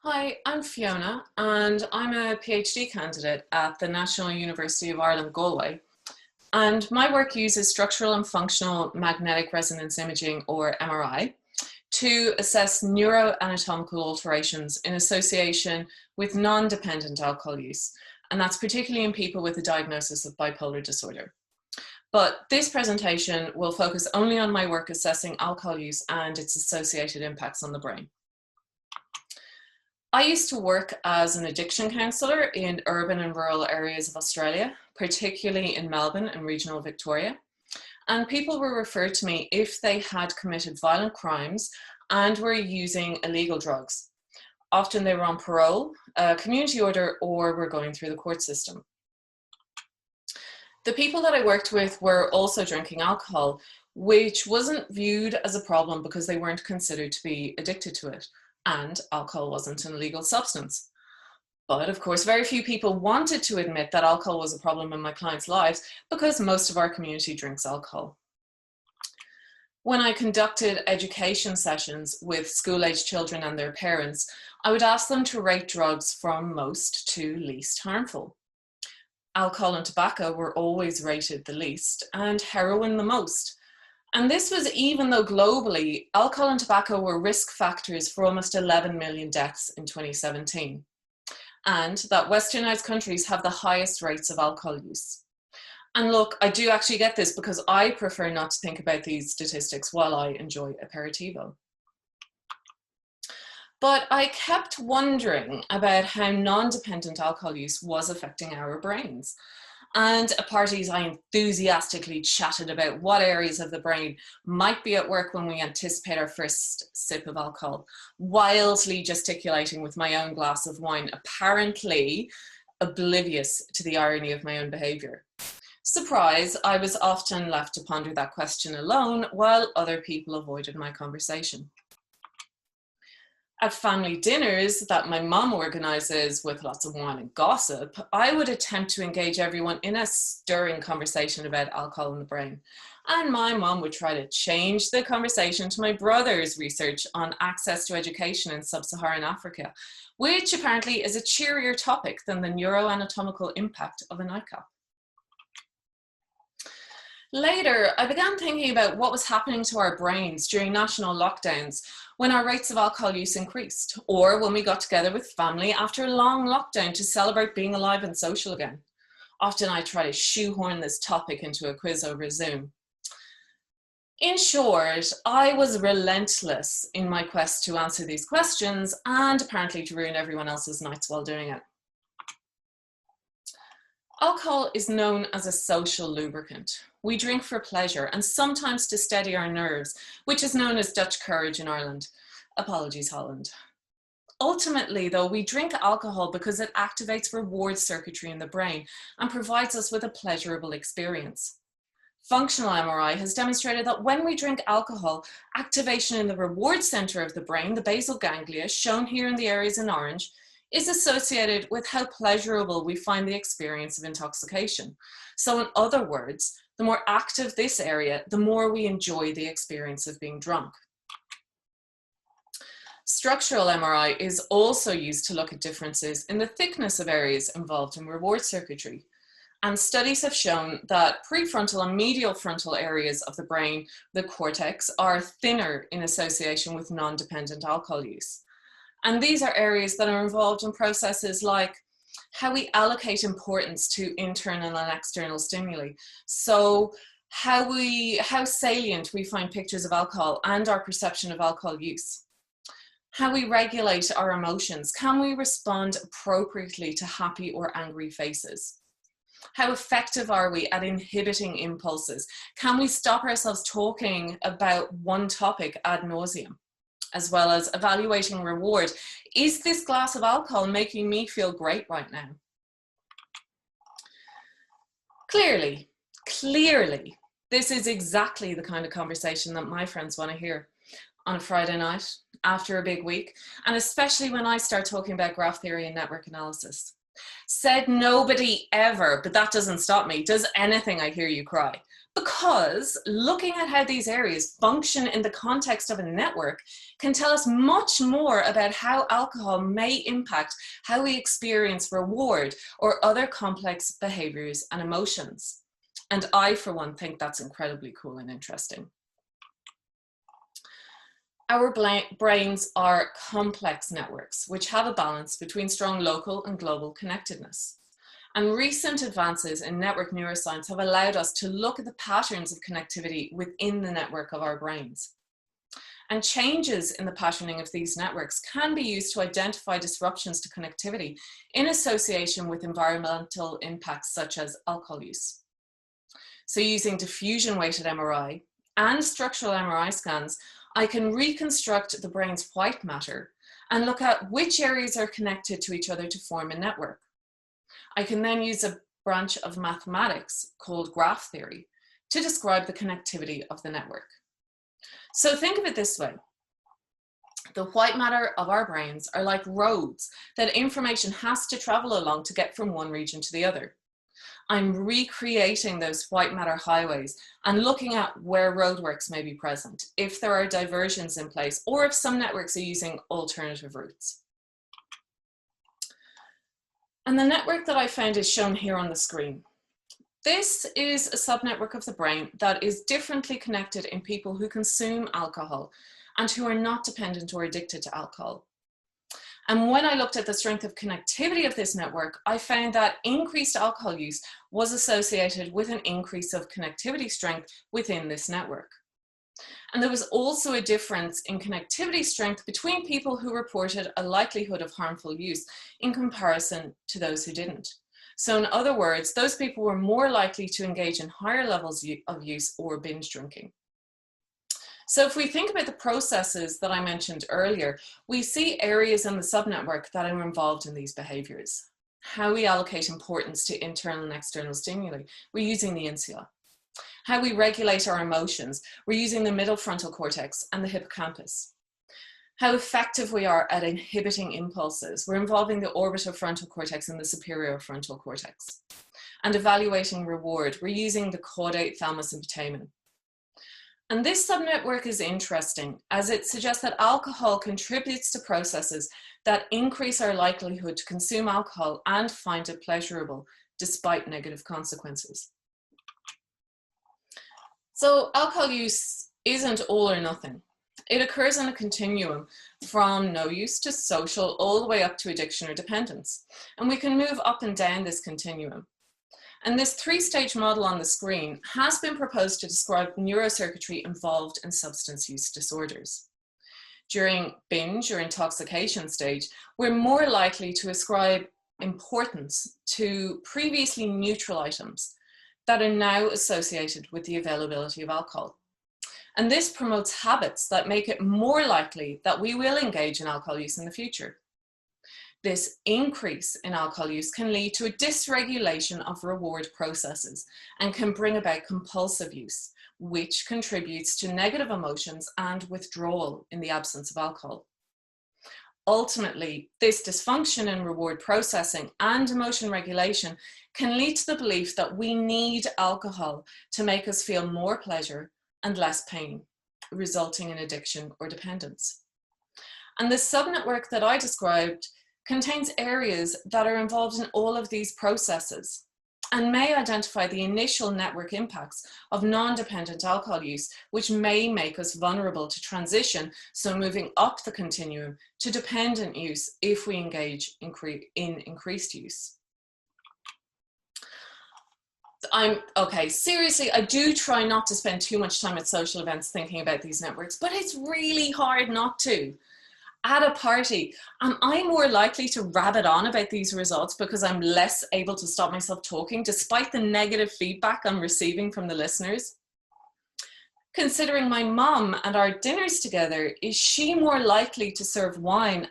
Hi, I'm Fiona and I'm a PhD candidate at the National University of Ireland, Galway. And my work uses structural and functional magnetic resonance imaging, or MRI, to assess neuroanatomical alterations in association with non-dependent alcohol use. And that's particularly in people with a diagnosis of bipolar disorder. But this presentation will focus only on my work assessing alcohol use and its associated impacts on the brain. I used to work as an addiction counsellor in urban and rural areas of Australia, particularly in Melbourne and regional Victoria. And people were referred to me if they had committed violent crimes and were using illegal drugs. Often they were on parole, a community order, or were going through the court system. The people that I worked with were also drinking alcohol, which wasn't viewed as a problem because they weren't considered to be addicted to it. And alcohol wasn't an illegal substance. But of course, very few people wanted to admit that alcohol was a problem in my clients' lives because most of our community drinks alcohol. When I conducted education sessions with school-aged children and their parents, I would ask them to rate drugs from most to least harmful. Alcohol and tobacco were always rated the least, and heroin the most. And this was even though globally, alcohol and tobacco were risk factors for almost 11 million deaths in 2017. And that westernized countries have the highest rates of alcohol use. And look, I do actually get this because I prefer not to think about these statistics while I enjoy aperitivo. But I kept wondering about how non-dependent alcohol use was affecting our brains. And at parties, I enthusiastically chatted about what areas of the brain might be at work when we anticipate our first sip of alcohol, wildly gesticulating with my own glass of wine, apparently oblivious to the irony of my own behavior. Surprise, I was often left to ponder that question alone while other people avoided my conversation. At family dinners that my mum organises with lots of wine and gossip, I would attempt to engage everyone in a stirring conversation about alcohol in the brain. And my mum would try to change the conversation to my brother's research on access to education in sub-Saharan Africa, which apparently is a cheerier topic than the neuroanatomical impact of a nightcap. Later, I began thinking about what was happening to our brains during national lockdowns when our rates of alcohol use increased, or when we got together with family after a long lockdown to celebrate being alive and social again. Often I try to shoehorn this topic into a quiz over Zoom. In short, I was relentless in my quest to answer these questions and apparently to ruin everyone else's nights while doing it. Alcohol is known as a social lubricant. We drink for pleasure and sometimes to steady our nerves, which is known as Dutch courage in Ireland. Apologies, Holland. Ultimately, though, we drink alcohol because it activates reward circuitry in the brain and provides us with a pleasurable experience. Functional MRI has demonstrated that when we drink alcohol, activation in the reward center of the brain, the basal ganglia, shown here in the areas in orange, is associated with how pleasurable we find the experience of intoxication. So in other words, the more active this area, the more we enjoy the experience of being drunk. Structural MRI is also used to look at differences in the thickness of areas involved in reward circuitry. And studies have shown that prefrontal and medial frontal areas of the brain, the cortex, are thinner in association with non-dependent alcohol use. And these are areas that are involved in processes like how we allocate importance to internal and external stimuli. So how salient we find pictures of alcohol and our perception of alcohol use. How we regulate our emotions. Can we respond appropriately to happy or angry faces? How effective are we at inhibiting impulses? Can we stop ourselves talking about one topic ad nauseum? As well as evaluating reward. Is this glass of alcohol making me feel great right now? Clearly, this is exactly the kind of conversation that my friends want to hear on a Friday night after a big week, and especially when I start talking about graph theory and network analysis. Said nobody ever, but that doesn't stop me, does anything I hear you cry. Because looking at how these areas function in the context of a network can tell us much more about how alcohol may impact how we experience reward or other complex behaviors and emotions. And I, for one, think that's incredibly cool and interesting. Our brains are complex networks which have a balance between strong local and global connectedness. And recent advances in network neuroscience have allowed us to look at the patterns of connectivity within the network of our brains. And changes in the patterning of these networks can be used to identify disruptions to connectivity in association with environmental impacts such as alcohol use. So using diffusion-weighted MRI and structural MRI scans, I can reconstruct the brain's white matter and look at which areas are connected to each other to form a network. I can then use a branch of mathematics called graph theory to describe the connectivity of the network. So think of it this way. The white matter of our brains are like roads that information has to travel along to get from one region to the other. I'm recreating those white matter highways and looking at where roadworks may be present, if there are diversions in place, or if some networks are using alternative routes. And the network that I found is shown here on the screen. This is a subnetwork of the brain that is differently connected in people who consume alcohol and who are not dependent or addicted to alcohol. And when I looked at the strength of connectivity of this network, I found that increased alcohol use was associated with an increase of connectivity strength within this network. And there was also a difference in connectivity strength between people who reported a likelihood of harmful use in comparison to those who didn't. So in other words, those people were more likely to engage in higher levels of use or binge drinking. So if we think about the processes that I mentioned earlier, we see areas in the subnetwork that are involved in these behaviors. How we allocate importance to internal and external stimuli, we're using the insula. How we regulate our emotions, we're using the middle frontal cortex and the hippocampus. How effective we are at inhibiting impulses, we're involving the orbitofrontal cortex and the superior frontal cortex. And evaluating reward, we're using the caudate, thalamus, and putamen. And this subnetwork is interesting as it suggests that alcohol contributes to processes that increase our likelihood to consume alcohol and find it pleasurable despite negative consequences. So alcohol use isn't all or nothing. It occurs on a continuum from no use to social all the way up to addiction or dependence. And we can move up and down this continuum. And this three-stage model on the screen has been proposed to describe neurocircuitry involved in substance use disorders. During binge or intoxication stage, we're more likely to ascribe importance to previously neutral items that are now associated with the availability of alcohol. And this promotes habits that make it more likely that we will engage in alcohol use in the future. This increase in alcohol use can lead to a dysregulation of reward processes and can bring about compulsive use, which contributes to negative emotions and withdrawal in the absence of alcohol. Ultimately, this dysfunction in reward processing and emotion regulation can lead to the belief that we need alcohol to make us feel more pleasure and less pain, resulting in addiction or dependence. And the subnetwork that I described contains areas that are involved in all of these processes and may identify the initial network impacts of non-dependent alcohol use, which may make us vulnerable to transition, so moving up the continuum to dependent use if we engage in increased use. Seriously, I do try not to spend too much time at social events thinking about these networks, but it's really hard not to. At a party, am I more likely to rabbit on about these results because I'm less able to stop myself talking despite the negative feedback I'm receiving from the listeners? Considering my mum and our dinners together, is she more likely to serve wine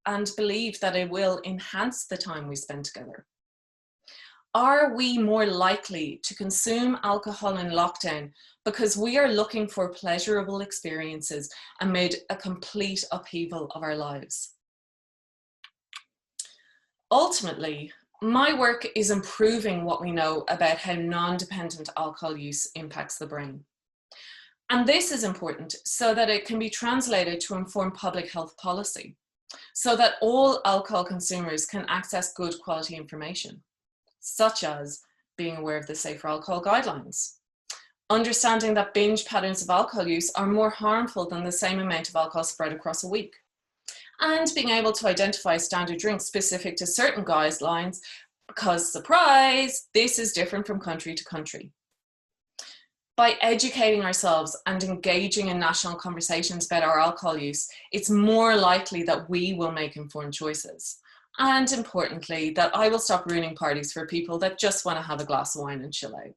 and believe that it will enhance the time we spend together? Are we more likely to consume alcohol in lockdown because we are looking for pleasurable experiences amid a complete upheaval of our lives? Ultimately, my work is improving what we know about how non-dependent alcohol use impacts the brain. And this is important so that it can be translated to inform public health policy, so that all alcohol consumers can access good quality information, such as being aware of the safer alcohol guidelines, understanding that binge patterns of alcohol use are more harmful than the same amount of alcohol spread across a week, and being able to identify standard drinks specific to certain guidelines, because, surprise, this is different from country to country. By educating ourselves and engaging in national conversations about our alcohol use, it's more likely that we will make informed choices. And importantly, that I will stop ruining parties for people that just want to have a glass of wine and chill out.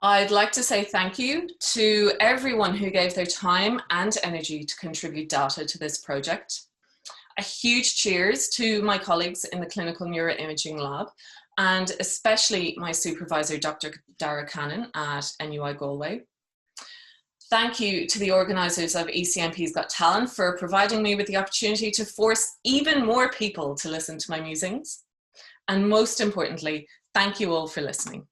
I'd like to say thank you to everyone who gave their time and energy to contribute data to this project. A huge cheers to my colleagues in the Clinical Neuroimaging Lab, and especially my supervisor, Dr. Dara Cannon at NUI Galway. Thank you to the organisers of ECNPs Got Talent for providing me with the opportunity to force even more people to listen to my musings. And most importantly, thank you all for listening.